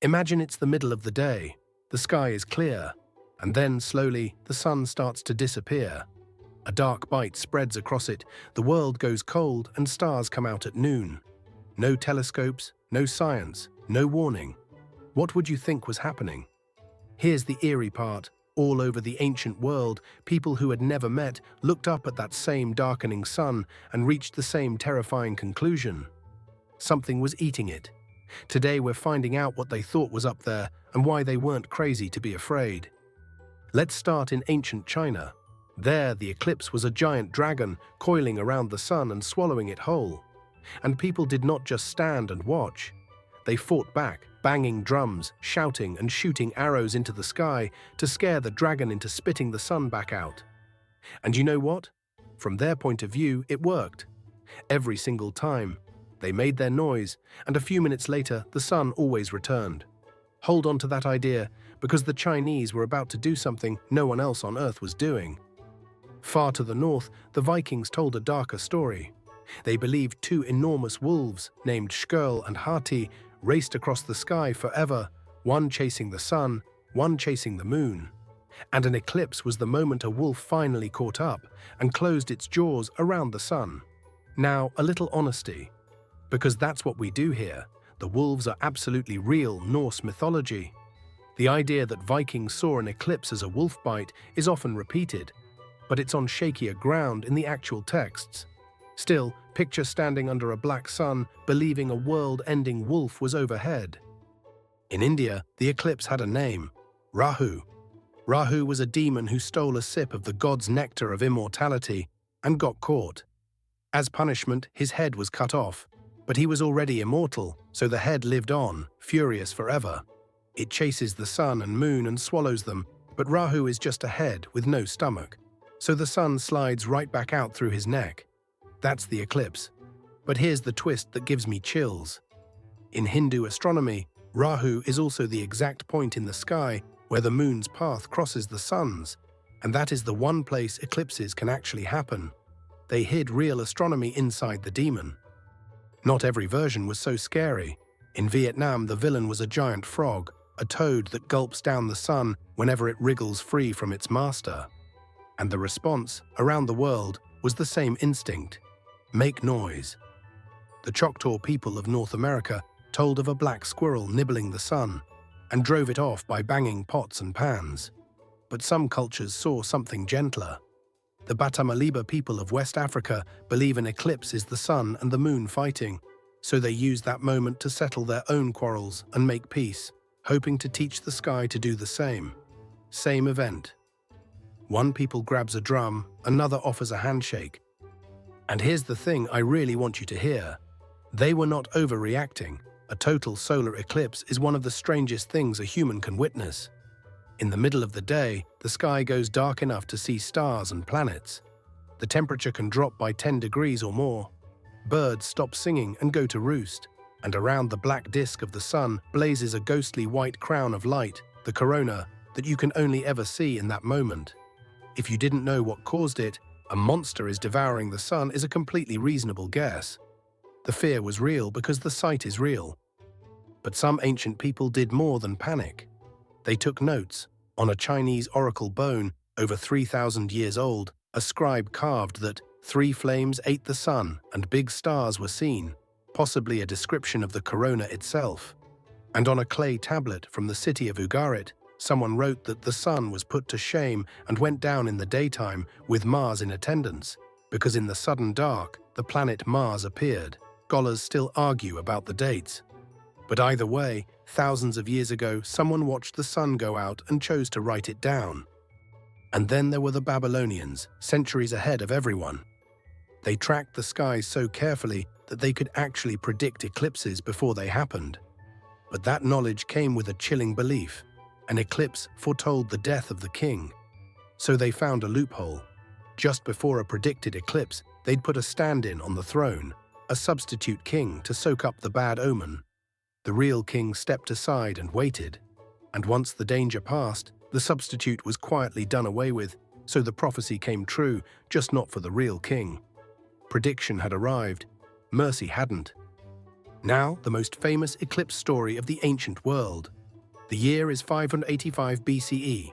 Imagine it's the middle of the day, the sky is clear, and then, slowly, the sun starts to disappear. A dark bite spreads across it, the world goes cold, and stars come out at noon. No telescopes, no science, no warning. What would you think was happening? Here's the eerie part. All over the ancient world, people who had never met looked up at that same darkening sun and reached the same terrifying conclusion. Something was eating it. Today we're finding out what they thought was up there and why they weren't crazy to be afraid. Let's start in ancient China. There, the eclipse was a giant dragon coiling around the sun and swallowing it whole. And people did not just stand and watch. They fought back, banging drums, shouting and shooting arrows into the sky to scare the dragon into spitting the sun back out. And you know what? From their point of view, it worked. Every single time. They made their noise, and a few minutes later, the sun always returned. Hold on to that idea, because the Chinese were about to do something no one else on Earth was doing. Far to the north, the Vikings told a darker story. They believed two enormous wolves, named Squirrel and Hati, raced across the sky forever, one chasing the sun, one chasing the moon. And an eclipse was the moment a wolf finally caught up and closed its jaws around the sun. Now, a little honesty. Because that's what we do here. The wolves are absolutely real Norse mythology. The idea that Vikings saw an eclipse as a wolf bite is often repeated, but it's on shakier ground in the actual texts. Still, picture standing under a black sun, believing a world-ending wolf was overhead. In India, the eclipse had a name, Rahu. Rahu was a demon who stole a sip of the god's nectar of immortality and got caught. As punishment, his head was cut off, but he was already immortal, so the head lived on, furious forever. It chases the sun and moon and swallows them, but Rahu is just a head with no stomach, so the sun slides right back out through his neck. That's the eclipse. But here's the twist that gives me chills. In Hindu astronomy, Rahu is also the exact point in the sky where the moon's path crosses the sun's, and that is the one place eclipses can actually happen. They hid real astronomy inside the demon. Not every version was so scary. In Vietnam, the villain was a giant frog, a toad that gulps down the sun whenever it wriggles free from its master. And the response, around the world, was the same instinct: make noise. The Choctaw people of North America told of a black squirrel nibbling the sun and drove it off by banging pots and pans. But some cultures saw something gentler. The Batamaliba people of West Africa believe an eclipse is the sun and the moon fighting, so they use that moment to settle their own quarrels and make peace, hoping to teach the sky to do the same. Same event. One people grabs a drum, another offers a handshake. And here's the thing I really want you to hear. They were not overreacting. A total solar eclipse is one of the strangest things a human can witness. In the middle of the day, the sky goes dark enough to see stars and planets. The temperature can drop by 10 degrees or more. Birds stop singing and go to roost. And around the black disk of the sun blazes a ghostly white crown of light, the corona, that you can only ever see in that moment. If you didn't know what caused it, a monster is devouring the sun is a completely reasonable guess. The fear was real because the sight is real. But some ancient people did more than panic. They took notes. On a Chinese oracle bone, over 3,000 years old, a scribe carved that 3 flames ate the sun and big stars were seen, possibly a description of the corona itself. And on a clay tablet from the city of Ugarit, someone wrote that the sun was put to shame and went down in the daytime with Mars in attendance, because in the sudden dark, the planet Mars appeared. Scholars still argue about the dates. But either way, thousands of years ago, someone watched the sun go out and chose to write it down. And then there were the Babylonians, centuries ahead of everyone. They tracked the skies so carefully that they could actually predict eclipses before they happened. But that knowledge came with a chilling belief. An eclipse foretold the death of the king. So they found a loophole. Just before a predicted eclipse, they'd put a stand-in on the throne, a substitute king to soak up the bad omen. The real king stepped aside and waited. And once the danger passed, the substitute was quietly done away with, so the prophecy came true, just not for the real king. Prediction had arrived. Mercy hadn't. Now, the most famous eclipse story of the ancient world. The year is 585 BCE.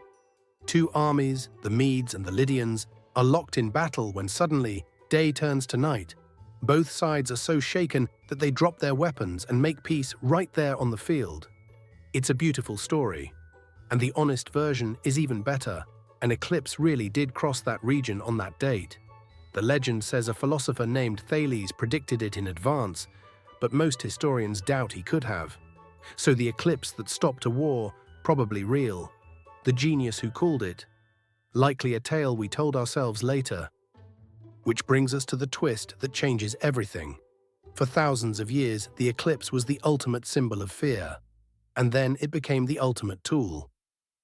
Two armies, the Medes and the Lydians, are locked in battle when suddenly day turns to night. Both sides are so shaken that they drop their weapons and make peace right there on the field. It's a beautiful story. And the honest version is even better. An eclipse really did cross that region on that date. The legend says a philosopher named Thales predicted it in advance, but most historians doubt he could have. So the eclipse that stopped a war, probably real. The genius who called it, likely a tale we told ourselves later. Which brings us to the twist that changes everything. For thousands of years, the eclipse was the ultimate symbol of fear. And then it became the ultimate tool.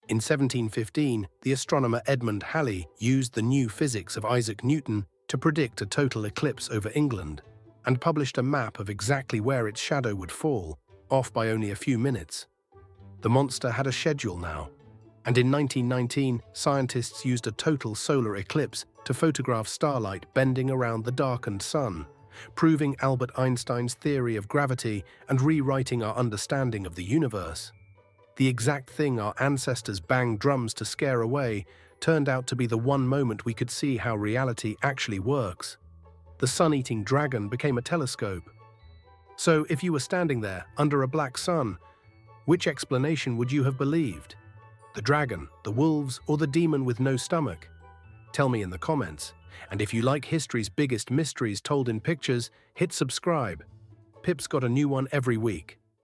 In 1715, the astronomer Edmund Halley used the new physics of Isaac Newton to predict a total eclipse over England, and published a map of exactly where its shadow would fall, off by only a few minutes. The monster had a schedule now, and in 1919, scientists used a total solar eclipse to photograph starlight bending around the darkened sun, proving Albert Einstein's theory of gravity and rewriting our understanding of the universe. The exact thing our ancestors banged drums to scare away turned out to be the one moment we could see how reality actually works. The sun-eating dragon became a telescope. So if you were standing there under a black sun, which explanation would you have believed? The dragon, the wolves, or the demon with no stomach? Tell me in the comments. And if you like history's biggest mysteries told in pictures, hit subscribe. Pip's got a new one every week.